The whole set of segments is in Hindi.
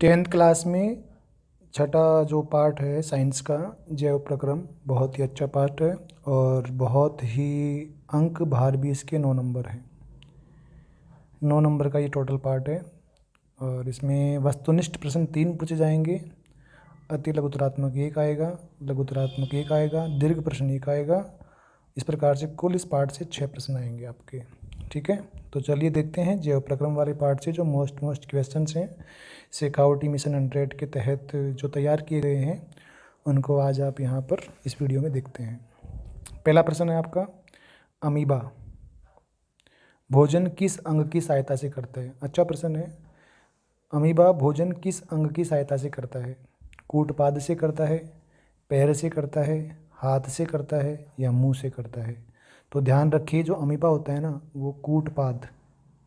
टेंथ क्लास में छठा जो पार्ट है साइंस का जैव प्रक्रम बहुत ही अच्छा पार्ट है और बहुत ही अंक भार भी इसके 9 नंबर हैं। 9 नंबर का ये टोटल पार्ट है और इसमें वस्तुनिष्ठ प्रश्न 3 पूछे जाएंगे। अति लघुतरात्मक 1 आएगा, लघुतरात्मक 1 आएगा, दीर्घ प्रश्न 1 आएगा। इस प्रकार से कुल इस पार्ट से 6 प्रश्न आएंगे आपके। ठीक है, तो चलिए देखते हैं जैव प्रक्रम वाले पार्ट से जो मोस्ट क्वेश्चंस हैं शेखावटी मिशन 100 के तहत जो तैयार किए गए हैं उनको आज आप यहाँ पर इस वीडियो में देखते हैं। पहला प्रश्न है आपका, अमीबा भोजन किस अंग की सहायता से करता है? अच्छा प्रश्न है। अमीबा भोजन किस अंग की सहायता से करता है? कूटपाद से करता है, पैर से करता है, हाथ से करता है या मुंह से करता है? तो ध्यान रखिए जो अमीबा होता है ना वो कूटपाद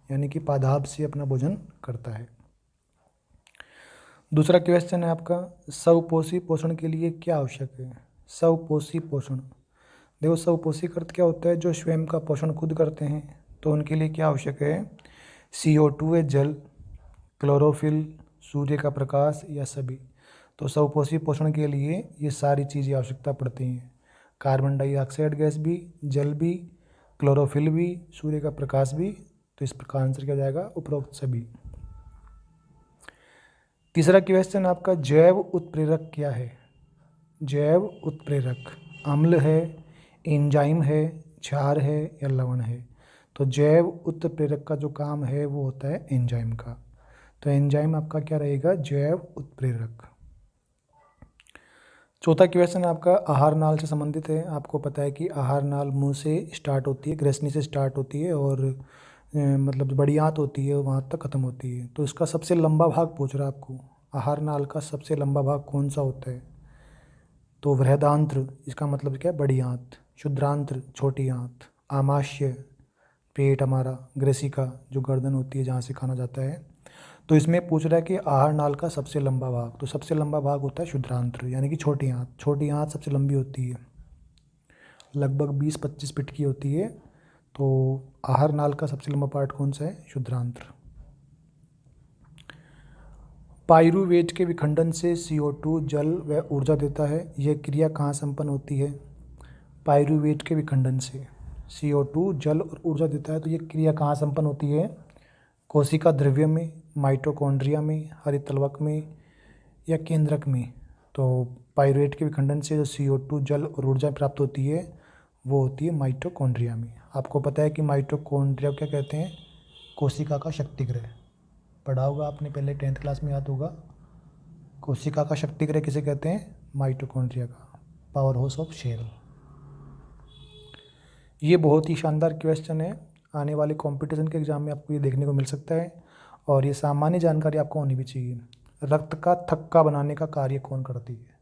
यानी कि पादाप से अपना भोजन करता है। दूसरा क्वेश्चन है आपका, स्वपोषी पोषण के लिए क्या आवश्यक है? स्वपोषी पोषण, देखो स्वपोषी का अर्थ क्या होता है? जो स्वयं का पोषण खुद करते हैं। तो उनके लिए क्या आवश्यक है? CO2 है, जल, क्लोरोफिल, सूर्य का प्रकाश या सभी? तो स्वपोषी पोषण के लिए ये सारी चीज़ें आवश्यकता पड़ती हैं। कार्बन डाइऑक्साइड गैस भी, जल भी, क्लोरोफिल भी, सूर्य का प्रकाश भी। तो इस प्रकार आंसर क्या जाएगा? उपरोक्त सभी। तीसरा क्वेश्चन आपका, जैव उत्प्रेरक क्या है? जैव उत्प्रेरक अम्ल है, एंजाइम है, क्षार है या लवण है? तो जैव उत्प्रेरक का जो काम है वो होता है एंजाइम का। तो एंजाइम आपका क्या रहेगा? जैव उत्प्रेरक। चौथा क्वेश्चन आपका आहार नाल से संबंधित है। आपको पता है कि आहार नाल मुंह से स्टार्ट होती है, ग्रेसनी से स्टार्ट होती है और मतलब जो बड़ी आंत होती है वहाँ तक खत्म होती है। तो इसका सबसे लंबा भाग पूछ रहा है आपको, आहार नाल का सबसे लंबा भाग कौन सा होता है? तो बृहदांत्र, इसका मतलब क्या है? बड़ी आंत। क्षुद्रांत्र, छोटी आंत। आमाशय, पेट हमारा। ग्रेसिका, जो गर्दन होती है जहाँ से खाना जाता है। तो इसमें पूछ रहा है कि आहार नाल का सबसे लंबा भाग, तो सबसे लंबा भाग होता है क्षुद्रांत्र यानी कि छोटी आंत। छोटी आंत सबसे लंबी होती है, लगभग 20-25 फीट की होती है। तो आहार नाल का सबसे लंबा पार्ट कौन सा है? क्षुद्रांत्र। पाइरूवेट के विखंडन से CO2 जल व ऊर्जा देता है, यह क्रिया कहाँ संपन्न होती है? पाइरूवेट के विखंडन से CO2 जल और ऊर्जा देता है, तो ये क्रिया कहाँ संपन्न होती है? कोशिका द्रव्य में, माइटोकॉन्ड्रिया में, हरितलवक में या केंद्रक में? तो पाइरूवेट के विखंडन से जो CO2 जल और ऊर्जा प्राप्त होती है वो होती है माइटोकॉन्ड्रिया में। आपको पता है कि माइटोकॉन्ड्रिया क्या कहते हैं? कोशिका का शक्तिगृह। पढ़ा होगा आपने पहले 10th क्लास में, याद होगा। कोशिका का शक्तिगृह किसे कहते हैं? माइटोकॉन्ड्रिया का, पावर हाउस ऑफ सेल। ये बहुत ही शानदार क्वेश्चन है, आने वाले कंपटीशन के एग्जाम में आपको ये देखने को मिल सकता है और ये सामान्य जानकारी आपको होनी भी चाहिए। रक्त का थक्का बनाने का कार्य कौन करती है?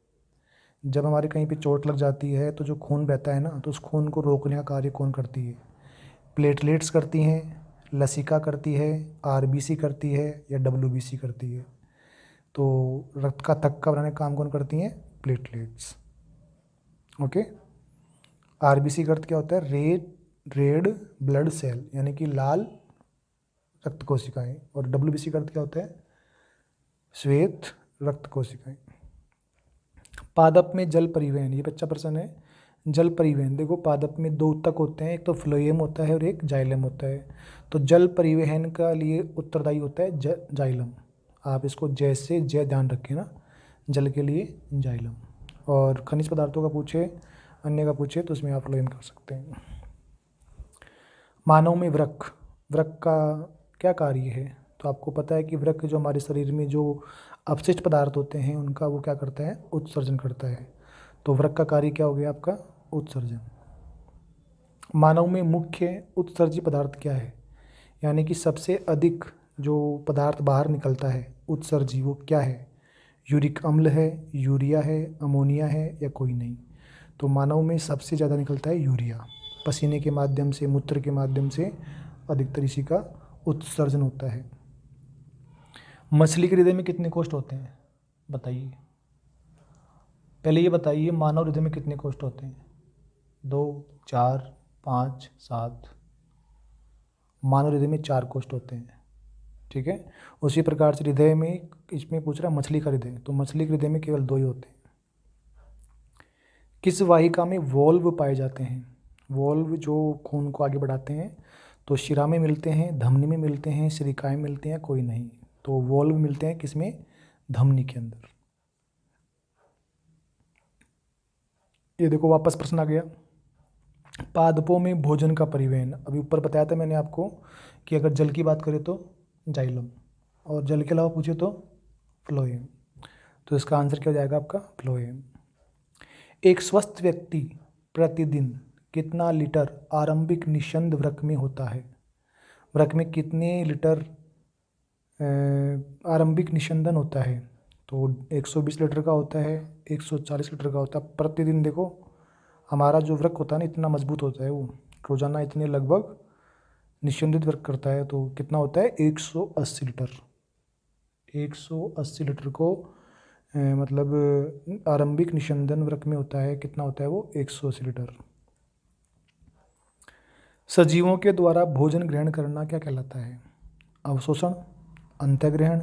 जब हमारे कहीं पे चोट लग जाती है तो जो खून बहता है ना, तो उस खून को रोकने का कार्य कौन करती है? प्लेटलेट्स करती हैं, लसिका करती है, RBC करती है या WBC करती है? तो रक्त का थक्का बनाने का काम कौन करती हैं? प्लेटलेट्स। ओके। RBC का अर्थ क्या होता है? रेड ब्लड सेल यानी कि लाल रक्त कोशिकाएं। और WBC का अर्थ क्या होता है? श्वेत रक्त कोशिकाएं। पादप में जल परिवहन, ये अच्छा प्रश्न है। जल परिवहन, देखो पादप में 2 ऊतक होते हैं, एक तो फ्लोएम होता है और एक जाइलम होता है। तो जल परिवहन का लिए उत्तरदायी होता है जाइलम। आप इसको जैसे जय ध्यान रखें ना, जल के लिए जाइलम। और खनिज पदार्थों का पूछे, अन्य का पूछे तो उसमें आप फ्लोएम कर सकते हैं। मानव में वृक्क का क्या कार्य है? तो आपको पता है कि वृक्क जो हमारे शरीर में जो अपशिष्ट पदार्थ होते हैं उनका वो क्या करता है? उत्सर्जन करता है। तो वृक्क का कार्य क्या हो गया आपका? उत्सर्जन। मानव में मुख्य उत्सर्जी पदार्थ क्या है? यानी कि सबसे अधिक जो पदार्थ बाहर निकलता है उत्सर्जी, वो क्या है? यूरिक अम्ल है, यूरिया है, अमोनिया है या कोई नहीं? तो मानव में सबसे ज़्यादा निकलता है यूरिया। पसीने के माध्यम से, मूत्र के माध्यम से अधिकतर इसी का उत्सर्जन होता है। मछली के हृदय में कितने कोष्ठ होते हैं? बताइए, पहले ये बताइए, मानव हृदय में कितने कोष्ठ होते हैं? 2, 4, 5, 7? मानव हृदय में 4 कोष्ठ होते हैं। ठीक है। उसी प्रकार से हृदय में, इसमें पूछ रहा है मछली का हृदय, तो मछली के हृदय में केवल 2 ही होते हैं। किस वाहिका में वॉल्व पाए जाते हैं? वॉल्व जो खून को आगे बढ़ाते हैं, तो शिरा में मिलते हैं, धमनी में मिलते हैं, सिरिकाएं मिलते हैं, कोई नहीं। तो वॉल्व मिलते हैं किसमें? धमनी के अंदर। ये देखो वापस प्रश्न आ गया, पादपों में भोजन का परिवहन। अभी ऊपर बताया था मैंने आपको कि अगर जल की बात करें तो जाइलम, और जल के अलावा पूछे तो फ्लोएम। तो इसका आंसर क्या हो जाएगा आपका? फ्लोएम। एक स्वस्थ व्यक्ति प्रतिदिन कितना लीटर आरंभिक निशंद वृक्क में होता है? वृक्क में कितने लीटर आरंभिक निशंदन होता है? तो 120 लीटर का होता है, 140 लीटर का होता है प्रतिदिन। देखो हमारा जो वृक्क होता है ना, इतना मजबूत होता है वो, रोजाना इतने लगभग निशंदित वृक्क करता है। तो कितना होता है? 180 लीटर। 180 लीटर को मतलब आरंभिक निशंदन वृक्क में होता है, कितना होता है वो? 180 लीटर। सजीवों के द्वारा भोजन ग्रहण करना क्या कहलाता है? अवशोषण, अंतःग्रहण,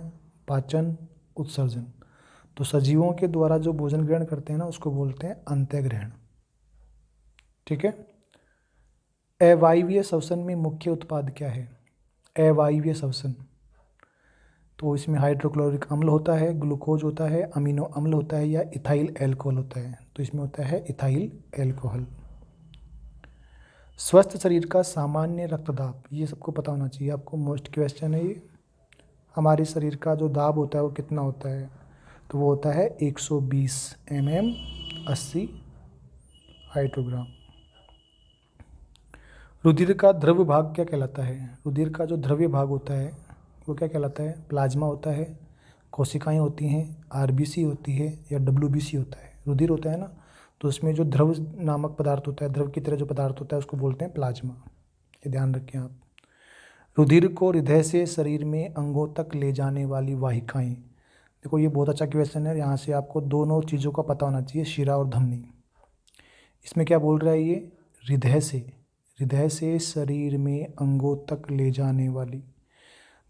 पाचन, उत्सर्जन। तो सजीवों के द्वारा जो भोजन ग्रहण करते हैं ना, उसको बोलते हैं अंतःग्रहण। ठीक है। अवायवीय श्वसन में मुख्य उत्पाद क्या है? अवायवीय श्वसन, तो इसमें हाइड्रोक्लोरिक अम्ल होता है, ग्लूकोज होता है, अमीनो अम्ल होता है, या इथाइल एल्कोहल होता है। तो इसमें होता है इथाइल एल्कोहल। स्वस्थ शरीर का सामान्य रक्तदाब, ये सबको पता होना चाहिए आपको, मोस्ट क्वेश्चन है ये। हमारे शरीर का जो दाब होता है वो कितना होता है? तो वो होता है 120 mm 80 हाइड्रोग्राम। रुधिर का द्रव्य भाग क्या कहलाता है? रुधिर का जो द्रव्य भाग होता है वो क्या कहलाता है? प्लाज्मा होता है, कोशिकाएं होती हैं, आरबीसी होती है, या डब्ल्यूबीसी होता है। रुधिर होता है ना, तो उसमें जो द्रव नामक पदार्थ होता है, द्रव की तरह जो पदार्थ होता है उसको बोलते हैं प्लाज्मा। ये ध्यान रखें आप। रुधिर को हृदय से शरीर में अंगों तक ले जाने वाली वाहिकाएं। देखो ये बहुत अच्छा क्वेश्चन है, यहाँ से आपको दोनों चीज़ों का पता होना चाहिए, शिरा और धमनी। इसमें क्या बोल रहा है ये? हृदय से शरीर में अंगों तक ले जाने वाली।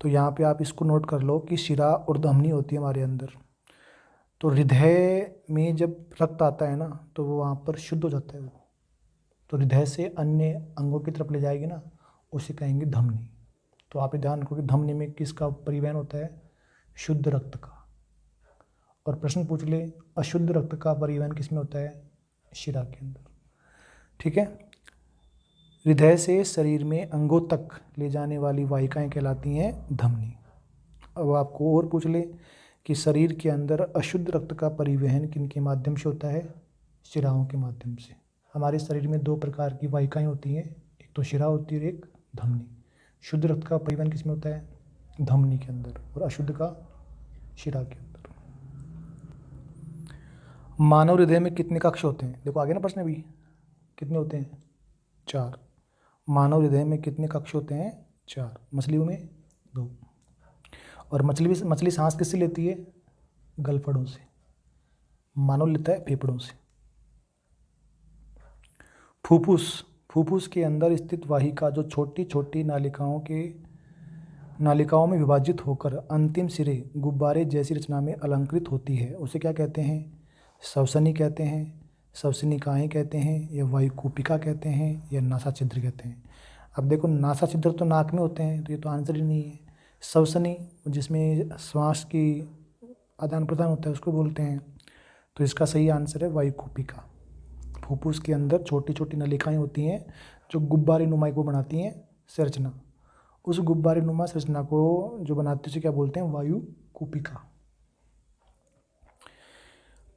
तो यहाँ पे आप इसको नोट कर लो कि शिरा और धमनी होती है हमारे अंदर। तो हृदय में जब रक्त आता है ना, तो वो वहाँ पर शुद्ध हो जाता है वो, तो हृदय से अन्य अंगों की तरफ ले जाएगी ना, उसे कहेंगे धमनी। तो आप ध्यान रखो कि धमनी में किसका परिवहन होता है? शुद्ध रक्त का। और प्रश्न पूछ ले अशुद्ध रक्त का परिवहन किसमें होता है? शिरा के अंदर। ठीक है। हृदय से शरीर में अंगों तक ले जाने वाली वाहिकाएं कहलाती हैं धमनी। अब आपको और पूछ ले कि शरीर के अंदर अशुद्ध रक्त का परिवहन किन के माध्यम से होता है? शिराओं के माध्यम से। हमारे शरीर में 2 प्रकार की वाहिकाएं होती हैं, एक तो शिरा होती है और एक धमनी। शुद्ध रक्त का परिवहन किसमें होता है? धमनी के अंदर, और अशुद्ध का शिरा के अंदर। मानव हृदय में कितने कक्ष होते हैं? देखो आगे ना प्रश्न भी, कितने होते हैं? 4। मानव हृदय में कितने कक्ष होते हैं? 4। मछलियों में 2। और मछली सांस किससे लेती है? गलफड़ों से। मानव लेता है फेफड़ों से। फुफ्फुस के अंदर स्थित वाहिका जो छोटी छोटी नालिकाओं में विभाजित होकर अंतिम सिरे गुब्बारे जैसी रचना में अलंकृत होती है, उसे क्या कहते हैं? श्वसनी कहते हैं, श्वसनिकाएँ कहते हैं, या वायुकूपिका कहते हैं, या नासा छिद्र कहते हैं। अब देखो नासा छिद्र तो नाक में होते हैं, तो ये तो आंसर ही नहीं है। श्वसनी जिसमें श्वास की आदान प्रदान होता है उसको बोलते हैं। तो इसका सही आंसर है वायुकूपिका। फुफ्फुस के अंदर छोटी छोटी नलिकाएं होती हैं जो गुब्बारे नुमा को बनाती हैं संरचना। उस गुब्बारे नुमा संरचना को जो बनाती है उसे क्या बोलते हैं? वायुकूपिका।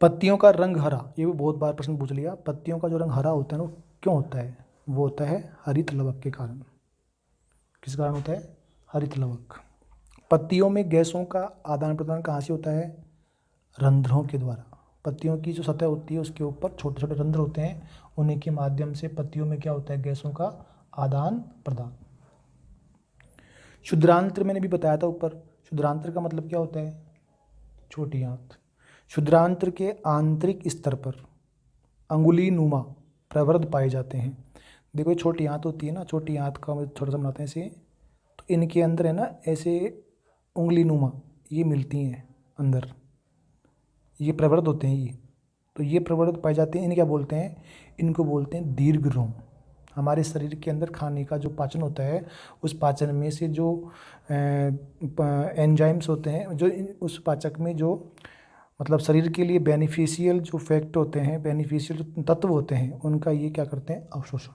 पत्तियों का रंग हरा, ये भी बहुत बार प्रश्न पूछ लिया। पत्तियों का जो रंग हरा होता है ना, क्यों होता है? वो होता है हरित लवक के कारण। किस कारण होता है? हरित लवक। पत्तियों में गैसों का आदान प्रदान कहाँ से होता है? रंध्रों के द्वारा। पत्तियों की जो सतह होती है उसके ऊपर छोटे छोटे रंध्र होते हैं, उन्हीं के माध्यम से पत्तियों में क्या होता है? गैसों का आदान प्रदान। क्षुद्रांत्र मैंने भी बताया था ऊपर। क्षुद्रांत्र का मतलब क्या होता है? छोटी आंत। क्षुद्रांत्र के आंतरिक स्तर पर अंगुली नुमा प्रवर्ध पाए जाते हैं। देखो ये छोटी आंत होती है ना, छोटी आंत का छोटा सा बनाते हैं ऐसे, तो इनके अंदर है ना ऐसे उंगली नुमा ये मिलती हैं अंदर, ये प्रवृत्त होते हैं ये। तो ये प्रवृत्त पाए जाते हैं, इन्हें क्या बोलते हैं? इनको बोलते हैं दीर्घ रोम। हमारे शरीर के अंदर खाने का जो पाचन होता है, उस पाचन में से जो एंजाइम्स होते हैं, जो उस पाचक में जो मतलब शरीर के लिए बेनिफिशियल जो फैक्ट होते हैं, बेनिफिशियल जो तत्व होते हैं, उनका ये क्या करते हैं? अवशोषण।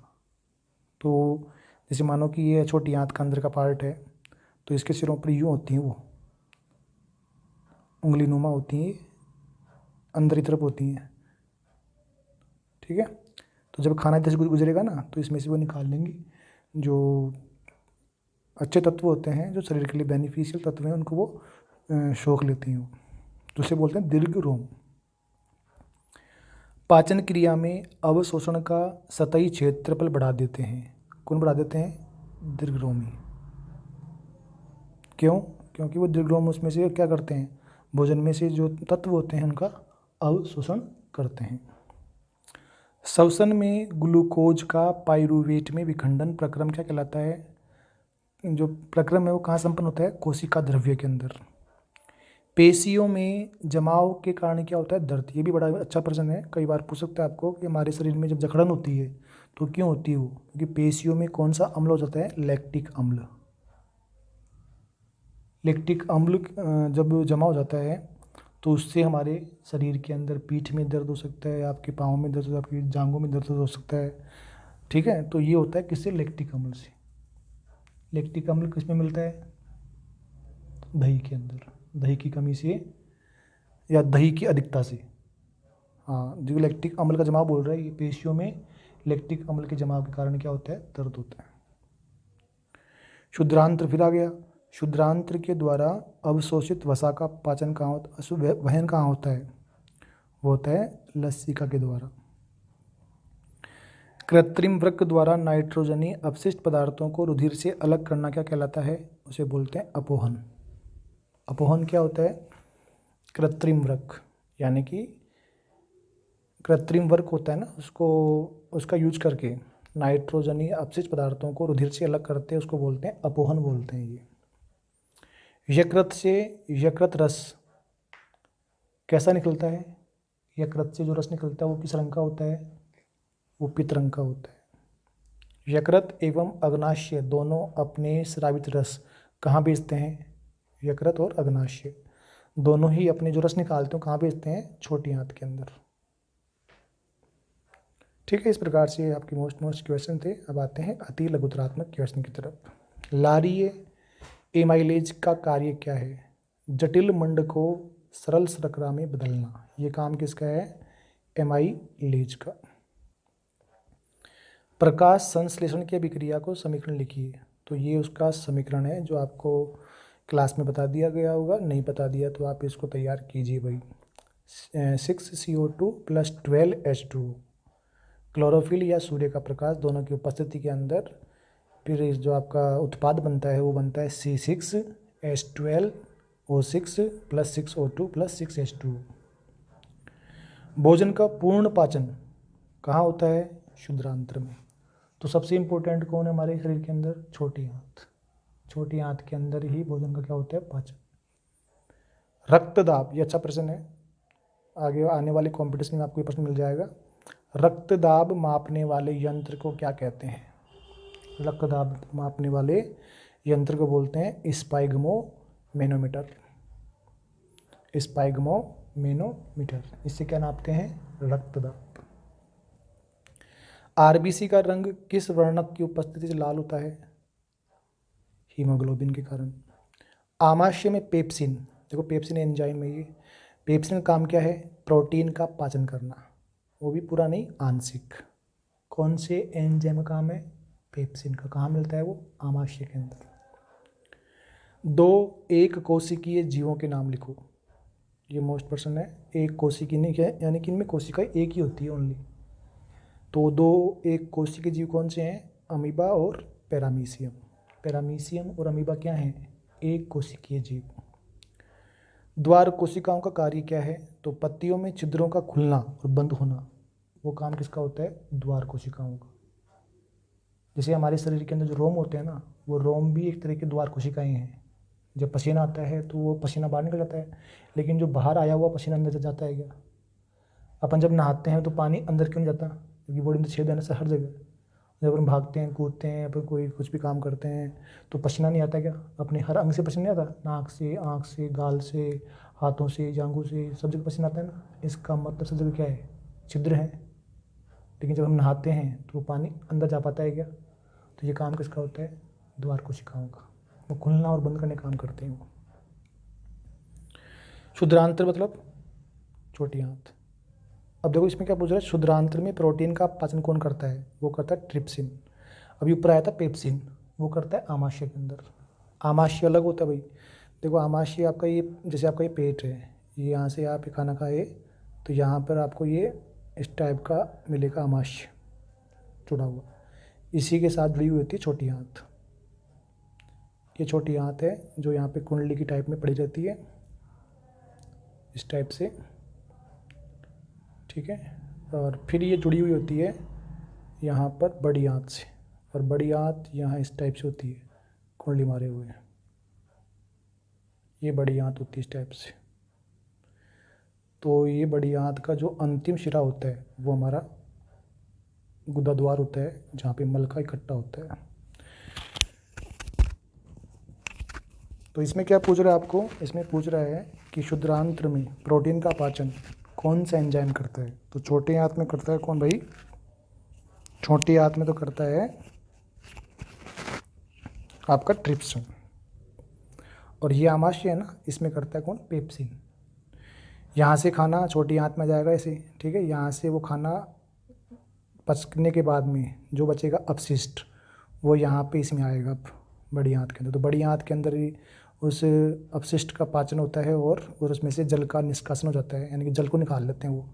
तो जैसे मानो कि ये छोटी आंत का अंदर का पार्ट है, तो इसके सिरों पर यूँ होती हैं, वो उंगली नुमा होती हैं, अंदर की तरफ होती हैं, ठीक है। तो जब खाना इधर से गुजरेगा ना, तो इसमें से वो निकाल लेंगी जो अच्छे तत्व होते हैं, जो शरीर के लिए बेनिफिशियल तत्व हैं, उनको वो शोख लेती हैं, तो उसे बोलते हैं दीर्घ रोम। पाचन क्रिया में अवशोषण का सतही क्षेत्रफल बढ़ा देते हैं। कौन बढ़ा देते हैं? दीर्घ रोमी। क्यों? क्योंकि वो दीर्घ रोम उसमें से क्या करते हैं? भोजन में से जो तत्व होते हैं उनका अवशोषण करते हैं। श्वसन में ग्लूकोज का पाइरूवेट में विखंडन प्रक्रम क्या कहलाता है? जो प्रक्रम है वो कहाँ संपन्न होता है? कोशिका द्रव्य के अंदर। पेशियों में जमाव के कारण क्या होता है? दर्द। ये भी बड़ा अच्छा प्रश्न है, कई बार पूछ सकता है आपको कि हमारे शरीर में जब जकड़न होती है तो क्यों होती है वो? क्योंकि पेशियों में कौन सा अम्ल हो जाता है? लैक्टिक अम्ल। लैक्टिक अम्ल जब जमा हो जाता है तो उससे हमारे शरीर के अंदर पीठ में दर्द हो सकता है, आपके पाँव में दर्द हो, आपकी जांघों में दर्द हो सकता है, ठीक है। तो ये होता है किससे? लैक्टिक अम्ल से। लैक्टिक अम्ल किस में मिलता है? दही के अंदर। दही की कमी से या दही की अधिकता से। हाँ, जो लैक्टिक अम्ल का जमाव बोल रहा है, ये पेशियों में लैक्टिक अम्ल के जमाव के कारण क्या होता है? दर्द होता है। शुद्रांत्र फिर आ गया। शुद्रांत्र के द्वारा अवशोषित वसा का पाचन कहाँ होता है? वहन कहाँ होता है? वो होता है लसिका के द्वारा। कृत्रिम वृक्क द्वारा नाइट्रोजनी अपशिष्ट पदार्थों को रुधिर से अलग करना क्या कहलाता है? उसे बोलते हैं अपोहन। अपोहन क्या होता है? कृत्रिम वृक्क, यानी कि कृत्रिम वर्क होता है ना, उसको उसका यूज करके नाइट्रोजनी अपशिष्ट पदार्थों को रुधिर से अलग करते हैं, उसको बोलते हैं अपोहन बोलते हैं। ये यकृत से यकृत रस कैसा निकलता है? यकृत से जो रस निकलता है वो किस रंग का होता है? वो पीत रंग का होता है। यकृत एवं अग्नाशय दोनों अपने स्रावित रस कहाँ बेचते हैं? यकृत और अग्नाशय दोनों ही अपने जो रस निकालते हैं कहाँ बेचते हैं? छोटी आंत के अंदर, ठीक है। इस प्रकार से आपके मोस्ट क्वेश्चन थे। अब आते हैं अति लघुतरात्मक क्वेश्चन की तरफ। लारीय एमाइलेज का कार्य क्या है? जटिल मंड को सरल शर्करा में बदलना। ये काम किसका है? एमाइलेज का। प्रकाश संश्लेषण की अभिक्रिया को समीकरण लिखिए। तो ये उसका समीकरण है जो आपको क्लास में बता दिया गया होगा, नहीं बता दिया तो आप इसको तैयार कीजिए भाई। 6CO2 + 12H2 क्लोरोफिल या सूर्य का प्रकाश दोनों की उपस्थिति के अंदर फिर जो आपका उत्पाद बनता है वो बनता है C6H12O6 + 6O2 + 6H2। भोजन का पूर्ण पाचन कहाँ होता है? शुद्रांत्र में। तो सबसे इम्पोर्टेंट कौन है हमारे शरीर के अंदर? छोटी आंत। छोटी आंत के अंदर ही भोजन का क्या होता है? पाचन। रक्तदाब, ये अच्छा प्रश्न है, आगे आने वाले कॉम्पिटिशन में आपको ये प्रश्न मिल जाएगा। रक्तदाब मापने वाले यंत्र को क्या कहते हैं? रक्तदाब मापने वाले यंत्र को बोलते हैं स्पाइगमोमेनोमीटर। स्पाइगमोमेनोमीटर, इससे क्या नापते हैं? रक्तदाब। आरबीसी का रंग किस वर्णक की उपस्थिति से लाल होता है? हीमोग्लोबिन के कारण। आमाशय में पेप्सिन, देखो पेप्सिन एंजाइम है ये। पेप्सिन का काम क्या है? प्रोटीन का पाचन करना, वो भी पूरा नहीं, आंशिक। कौन से एंजाइम का काम है? पेप्सिन का। कहाँ मिलता है वो? आमाशय के अंदर। 2 एक कोशिकीय जीवों के नाम लिखो। ये मोस्ट प्रश्न है। एक कोशिकीय नहीं क्या है? यानी कि इनमें कोशिका एक ही होती है ओनली। तो 2 एक कोशिकीय जीव कौन से हैं? अमीबा और पैरामीशियम। पैरामीशियम और अमीबा क्या हैं? एक कोशिकीय जीव। द्वार कोशिकाओं का कार्य क्या है? तो पत्तियों में छिद्रों का खुलना और बंद होना, वो काम किसका होता है? द्वार कोशिकाओं का। जैसे हमारे शरीर के अंदर जो रोम होते हैं ना, वो रोम भी एक तरह के द्वार कोशिकाएं हैं। जब पसीना आता है तो वो पसीना बाहर निकल जाता है, लेकिन जो बाहर आया हुआ पसीना अंदर जाता है क्या? अपन जब नहाते हैं तो पानी अंदर क्यों नहीं जाता? क्योंकि बॉडी में छेद है ना से हर जगह। जब अपन भागते हैं, कूदते हैं, अपन कोई कुछ भी काम करते हैं तो पसीना नहीं आता क्या? अपने हर अंग से पसीना नहीं आता? नाक से, आँख से, गाल से, हाथों से, जांघों से, सब जगह पसीना आता है ना। इसका मतलब सब जगह क्या है? छिद्र है। लेकिन जब हम नहाते हैं तो वो पानी अंदर जा पाता है क्या? तो ये काम किसका होता है? द्वार कोशिकाओं का। वो खुलना और बंद करने काम करते हैं वो। क्षुद्रांत्र मतलब छोटी आंत। अब देखो इसमें क्या पूछ रहा है, क्षुद्रांत्र में प्रोटीन का पाचन कौन करता है? वो करता है ट्रिप्सिन। अभी ऊपर आया था पेप्सिन, वो करता है आमाशय के अंदर। आमाशय अलग होता है भाई। देखो आमाशय आपका ये, जैसे आपका ये पेट है, ये यहाँ से आप ये खाना खाए तो यहाँ पर आपको ये इस टाइप का मिलेगा आमाशय जुड़ा हुआ। इसी के साथ जुड़ी हुई होती है छोटी आंत। ये छोटी आंत है जो यहाँ पे कुंडली की टाइप में पड़ी रहती है, इस टाइप से, ठीक है। और फिर ये जुड़ी हुई होती है यहाँ पर बड़ी आंत से, और बड़ी आंत यहाँ इस टाइप से होती है, कुंडली मारे हुए। ये बड़ी आंत होती है इस टाइप से। तो ये बड़ी आंत का जो अंतिम शिरा होता है वो हमारा गुदा द्वार होता है, जहाँ पे मल का इकट्ठा होता है। तो इसमें क्या पूछ रहा है आपको? इसमें पूछ रहा है कि क्षुद्रांत्र में प्रोटीन का पाचन कौन सा एंजाइम करता है? तो छोटे आंत में करता है कौन भाई? छोटी आंत में तो करता है आपका ट्रिप्सिन। और ये आमाशय है ना, इसमें करता है कौन? पेप्सिन। यहाँ से खाना छोटी आंत में जाएगा ऐसे, ठीक है। यहाँ से वो खाना पचने के बाद में जो बचेगा अपशिष्ट, वो यहाँ पे इसमें आएगा अब बड़ी आंत के अंदर। तो बड़ी आंत के अंदर ही उस अपशिष्ट का पाचन होता है और उसमें से जल का निष्कासन हो जाता है, यानी कि जल को निकाल लेते हैं वो।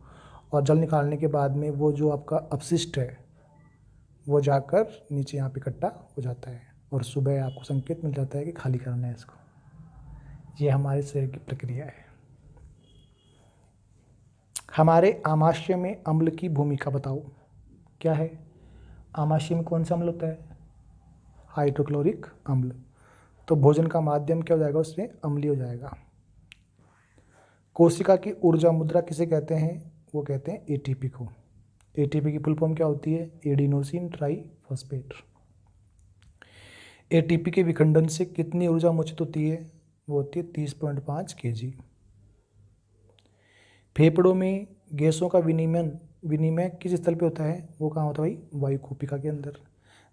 और जल निकालने के बाद में वो जो आपका अपशिष्ट है वो जाकर नीचे यहाँ पे इकट्ठा हो जाता है, और सुबह आपको संकेत मिल जाता है कि खाली करना है इसको। ये हमारे शरीर की प्रक्रिया है। हमारे आमाशय में अम्ल की भूमिका बताओ, क्या है? आमाशय में कौन सा अम्ल होता है? हाइड्रोक्लोरिक अम्ल। तो भोजन का माध्यम क्या हो जाएगा? उसमें अम्लीय हो जाएगा। कोशिका की ऊर्जा मुद्रा किसे कहते हैं? वो कहते हैं एटीपी को। एटीपी की फुल फॉर्म क्या होती है? Adenosine triphosphate. एटीपी के विखंडन से कितनी ऊर्जा मोचित होती है? वो होती है 30.5 kg। फेफड़ों में गैसों का विनिमय किस स्थल पे होता है? वो कहाँ होता है भाई? वायुकोशिका के अंदर।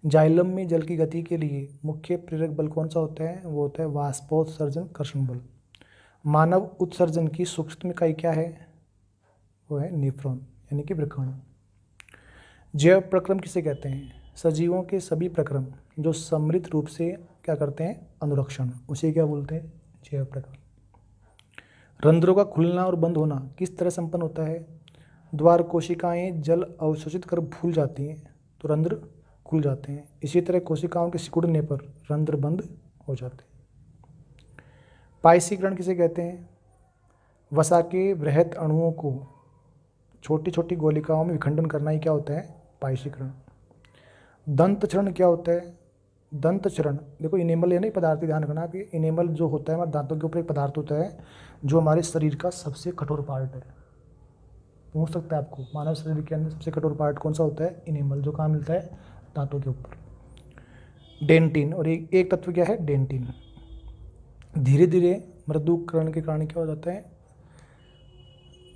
जाइलम में जल की गति के लिए मुख्य प्रेरक बल कौन सा होता है? वो होता है वाष्पोत्सर्जन कर्षण बल। मानव उत्सर्जन की सूक्ष्म इकाई क्या है? वो है न्यूफ्रॉन, यानी कि वृक्कण। जैव प्रक्रम किसे कहते हैं? सजीवों के सभी प्रक्रम जो सम्मिलित रूप से क्या करते हैं? अनुरक्षण, उसे क्या बोलते हैं? जैव प्रक्रम। रंध्रों का खुलना और बंद होना किस तरह संपन्न होता है? द्वार कोशिकाएं जल अवशोषित कर फूल जाती हैं तो रंध्र खुल जाते हैं। इसी तरह कोशिकाओं के सिकुड़ने पर रंध्र बंद हो जाते हैं। पाइसीकरण किसे कहते हैं? वसा के वृहत अणुओं को छोटी छोटी गोलिकाओं में विखंडन करना ही क्या होता है? पाइसीकरण। दंत चरण क्या होता है? दंत चरण, देखो इनेमल है ना पदार्थ, ध्यान रखना कि इनेमल जो होता है हमारे दांतों के ऊपर एक पदार्थ होता है जो हमारे शरीर का सबसे कठोर पार्ट है। पूछ सकता है आपको, मानव शरीर के अंदर सबसे कठोर पार्ट कौन सा होता है? इनेमल, जो कहाँ मिलता है? दांतों के ऊपर। डेंटिन, और एक तत्व क्या है? डेंटिन। धीरे धीरे मृदुकरण के कारण क्या हो जाता है?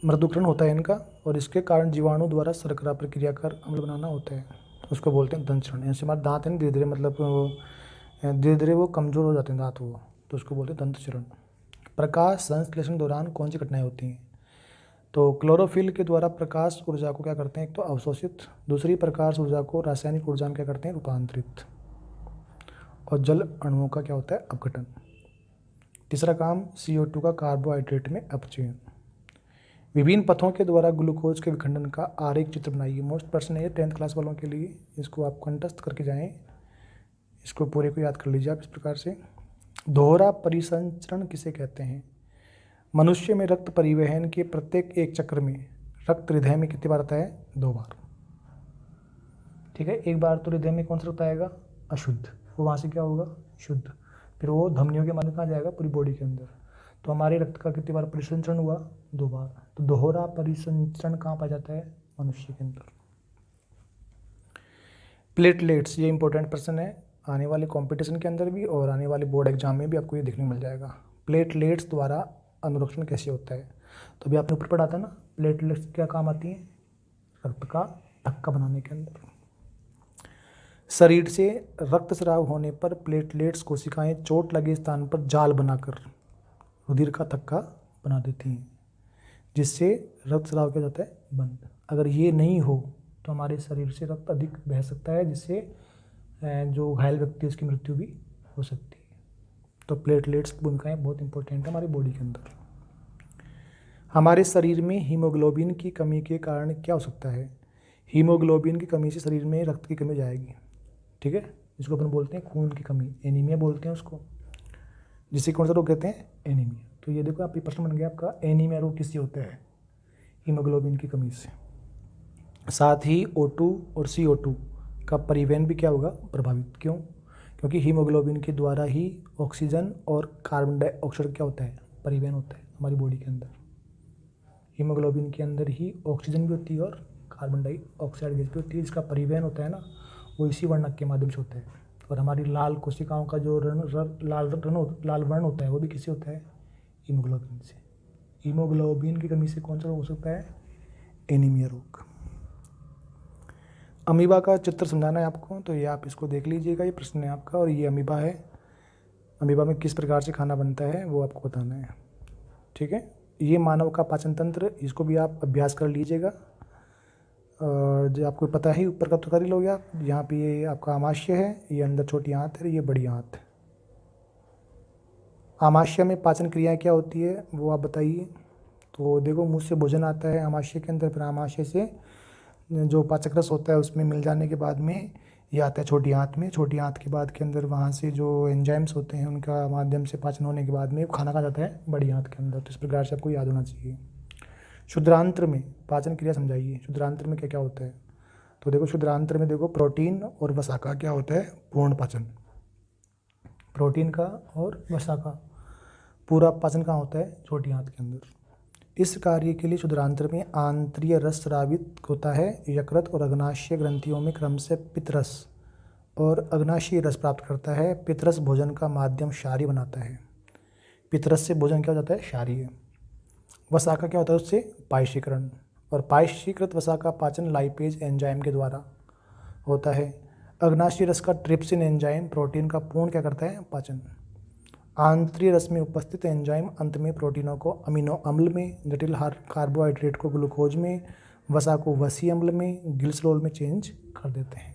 मृदुकरण होता है इनका, और इसके कारण जीवाणु द्वारा शर्करा प्रक्रिया कर अम्ल बनाना होता है, उसको बोलते हैं दंत चरण। ऐसे हमारे दांत है ना धीरे धीरे, मतलब वो धीरे धीरे वो कमज़ोर हो जाते हैं दांत वो, तो उसको बोलते हैं दंत चरण। प्रकाश संश्लेषण दौरान कौन सी घटनाएं होती हैं? तो क्लोरोफिल के द्वारा प्रकाश ऊर्जा को क्या करते हैं? एक तो अवशोषित, दूसरी प्रकाश ऊर्जा को रासायनिक ऊर्जा में क्या करते हैं? रूपांतरित। और जल अणुओं का क्या होता है? अपघटन। तीसरा काम CO2 का कार्बोहाइड्रेट में अपचयन। विभिन्न पथों के द्वारा ग्लूकोज के विखंडन का आरेख चित्र बनाइए। मोस्ट प्रश्न है 10th क्लास वालों के लिए, इसको आप कंठस्थ करके जाएं, इसको पूरे को याद कर लीजिए आप इस प्रकार से। दोहरा परिसंचरण किसे कहते हैं? मनुष्य में रक्त परिवहन के प्रत्येक एक चक्र में रक्त हृदय में कितनी बार आता है? 2 बार, ठीक है। एक बार तो हृदय में कौन सा रक्त आएगा? अशुद्ध, वो वहाँ से क्या होगा? शुद्ध। फिर वो धमनियों के माध्यम कहाँ जाएगा, पूरी बॉडी के अंदर। तो हमारे रक्त का कितनी बार परिसंचरण हुआ, 2 बार। तो दोहरा परिसंचरण कहाँ पाया जाता है, मनुष्य के अंदर। प्लेटलेट्स, ये इंपॉर्टेंट प्रश्न है आने वाले कंपटीशन के अंदर भी और आने वाले बोर्ड एग्जाम में भी आपको ये देखने को मिल जाएगा। प्लेटलेट्स द्वारा अनुरक्षण कैसे होता है, तो अभी आपने ऊपर पढ़ा था ना, प्लेटलेट्स क्या काम आती हैं, रक्त का थक्का बनाने के अंदर। शरीर से रक्तस्राव होने पर प्लेटलेट्स कोशिकाएं चोट लगे स्थान पर जाल बनाकर रुधिर का थक्का बना देती हैं, जिससे रक्तस्राव क्या जाता है, बंद। अगर ये नहीं हो तो हमारे शरीर से रक्त अधिक बह सकता है, जिससे जो घायल व्यक्ति है उसकी मृत्यु भी हो सकती है। तो प्लेटलेट्स की भूमिकाएँ बहुत इंपॉर्टेंट है हमारी बॉडी के अंदर। हमारे शरीर में हीमोग्लोबिन की कमी के कारण क्या हो सकता है, हीमोग्लोबिन की कमी से शरीर में रक्त की कमी हो जाएगी, ठीक है, जिसको अपन बोलते हैं खून की कमी, एनीमिया बोलते हैं उसको, जिसे कौन सा रोग कहते हैं, एनीमिया। तो ये देखो आप ये प्रश्न बन गया आपका, एनीमिया रोग किससे होता है, हीमोग्लोबिन की कमी से। साथ ही O2 और CO2 का परिवहन भी क्या होगा, प्रभावित। क्यों, क्योंकि हीमोग्लोबिन के द्वारा ही ऑक्सीजन और कार्बन डाइऑक्साइड क्या होता है, परिवहन होता है हमारी बॉडी के अंदर। हीमोग्लोबिन के अंदर ही ऑक्सीजन भी होती है और कार्बन डाइऑक्साइड गैस भी होती है, जिसका परिवहन होता है ना, वो इसी वर्णक के माध्यम से होता है। और हमारी लाल कोशिकाओं का जो लाल वर्ण होता है वो भी किससे होता है, हीमोग्लोबिन से। हीमोग्लोबिन की कमी से कौन सा रोग हो सकता है, एनीमिया रोग। अमीबा का चित्र समझाना है आपको, तो ये आप इसको देख लीजिएगा, ये प्रश्न है आपका, और ये अमीबा है। अमीबा में किस प्रकार से खाना बनता है वो आपको बताना है, ठीक है। ये मानव का पाचन तंत्र, इसको भी आप अभ्यास कर लीजिएगा। और जो आपको पता है ऊपर का तो कर ही लोगे आप। यहाँ पे ये आपका आमाशय है, ये अंदर छोटी आंत है, ये बड़ी आंत है। आमाशय में पाचन क्रियाएं क्या होती है वो आप बताइए। तो देखो, मुंह से भोजन आता है आमाशय के अंदर, फिर आमाशय से जो पाचक रस होता है उसमें मिल जाने के बाद में ये आता है छोटी आंत में। छोटी आंत के बाद के अंदर वहाँ से जो एंजाइम्स होते हैं उनका माध्यम से पाचन होने के बाद में खाना खा जाता है बड़ी आंत के अंदर। तो इस प्रकार से आपको याद होना चाहिए। क्षुद्रांत्र में पाचन क्रिया समझाइए, क्षुद्रांत्र में क्या क्या होता है। तो देखो, क्षुद्रांत्र में देखो प्रोटीन और वसा का क्या होता है, पूर्ण पाचन। प्रोटीन का और वसा का पूरा पाचन कहाँ होता है, छोटी आंत के अंदर। इस कार्य के लिए क्षुद्रांत्र में आंतरीय रस स्रावित होता है। यकृत और अग्नाशय ग्रंथियों में क्रम से पित्तरस और अग्नाशय रस प्राप्त करता है। पित्तरस भोजन का माध्यम क्षारीय बनाता है। पित्तरस से भोजन क्या हो जाता है, क्षारीय। वसा का क्या होता है उससे, पायशीकरण। और पायशीकृत वसा का पाचन लाइपेज एंजाइम के द्वारा होता है। अग्नाशय रस का ट्रिप्सिन एंजाइम प्रोटीन का पूर्ण क्या करता है, पाचन। आंतरीय रस में उपस्थित एंजाइम अंत में प्रोटीनों को अमीनो अम्ल में, जटिल कार्बोहाइड्रेट को ग्लूकोज में, वसा को वसीय अम्ल में, ग्लिसरॉल में चेंज कर देते हैं।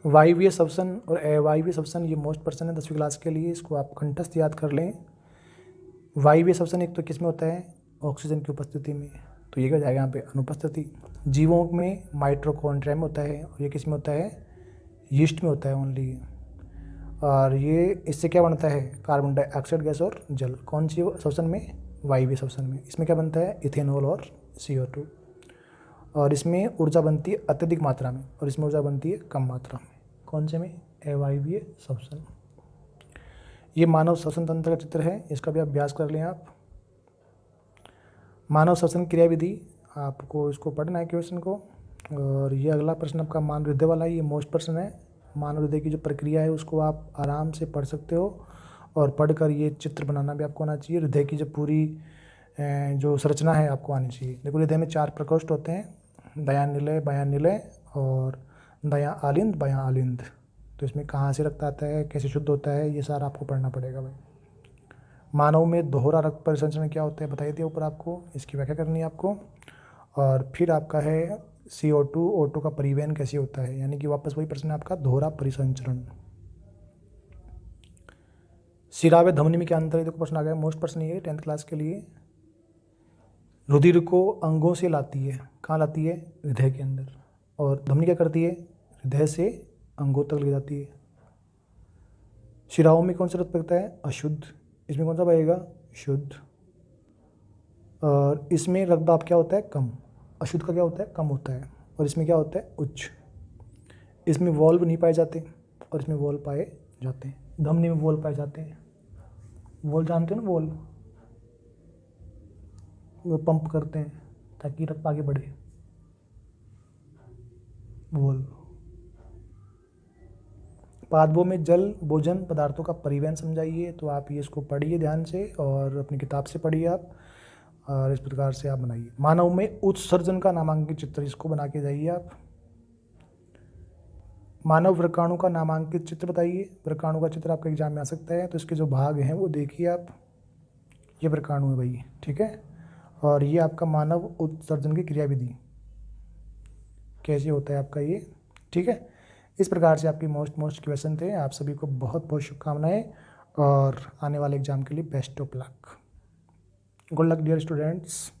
वायवीय श्वसन और अवायवीय श्वसन, ये मोस्ट प्रश्न है 10वीं क्लास के लिए, इसको आप कंठस्थ याद कर लें। वायवीय श्वसन एक तो किस में होता है, ऑक्सीजन की उपस्थिति में, तो ये क्या जाएगा यहाँ पे, अनुपस्थिति। जीवों में माइटोकॉन्ड्रिया में होता है, और ये किस में होता है, यीस्ट में होता है ओनली। और ये इससे क्या बनता है, कार्बन डाइऑक्साइड गैस और जल। कौन सी श्वसन में, वायवीय श्वसन में। इसमें क्या बनता है, इथेनॉल और CO2। और इसमें ऊर्जा बनती है अत्यधिक मात्रा में, और इसमें ऊर्जा बनती है कम मात्रा में। कौन से में, अवायवीय श्वसन। ये मानव श्वसन तंत्र का चित्र है, इसका भी अभ्यास कर लें आप। मानव श्वसन क्रियाविधि, आपको इसको पढ़ना है क्वेश्चन को। और ये अगला प्रश्न आपका मानव हृदय वाला है, ये मोस्ट प्रश्न है। मानव हृदय की जो प्रक्रिया है उसको आप आराम से पढ़ सकते हो, और पढ़कर ये चित्र बनाना भी आपको आना चाहिए। हृदय की जो पूरी जो संरचना है आपको आनी चाहिए। देखो, हृदय में 4 प्रकोष्ठ होते हैं, दायां निलय, बायां निलय और दायां आलिंद, बायां आलिंद। तो इसमें कहाँ से रक्त आता है, कैसे शुद्ध होता है, ये सारा आपको पढ़ना पड़ेगा भाई। मानव में दोहरा रक्त परिसंचरण क्या होता है बताइए दिया ऊपर आपको, इसकी व्याख्या करनी है आपको। और फिर आपका है CO2 O2 का परिवहन कैसे होता है, यानी कि वापस वही प्रश्न है आपका, दोहरा परिसंचरण। शिरा व धमनी में क्या अंतर है, देखो प्रश्न आ गया, मोस्ट प्रश्न ये 10th क्लास के लिए। रुधिर को अंगों से लाती है, कहाँ लाती है, हृदय के अंदर। और धमनी क्या करती है, हृदय से अंगों तक ले जाती है। शिराओं में कौन सा रक्त बहता है, अशुद्ध। इसमें कौन सा बहेगा, शुद्ध। और इसमें रक्तदाब क्या होता है, कम। अशुद्ध का क्या होता है, कम होता है। और इसमें क्या होता है, उच्च। इसमें वॉल्व नहीं पाए जाते और इसमें वॉल्व पाए जाते हैं। धमनी में वॉल पाए जाते हैं। वॉल जानते हो ना, वॉल, वो पंप करते हैं ताकि रक्त आगे बढ़े, वॉल। पादपों में जल भोजन पदार्थों का परिवहन समझाइए। तो आप ये इसको पढ़िए ध्यान से और अपनी किताब से पढ़िए आप, और इस प्रकार से आप बनाइए। मानव में उत्सर्जन का नामांकित चित्र, इसको बना के जाइए आप। मानव वृकाणु का नामांकित चित्र बताइए। वृकाणु का चित्र आपके एग्जाम में आ सकता है, तो इसके जो भाग हैं वो देखिए आप। ये वृकाणु है भाई, ठीक है। और ये आपका मानव उत्सर्जन की क्रियाविधि कैसे होता है आपका ये, ठीक है। इस प्रकार से आपकी मोस्ट क्वेश्चन थे। आप सभी को बहुत बहुत शुभकामनाएं और आने वाले एग्जाम के लिए best of luck. Good luck dear students.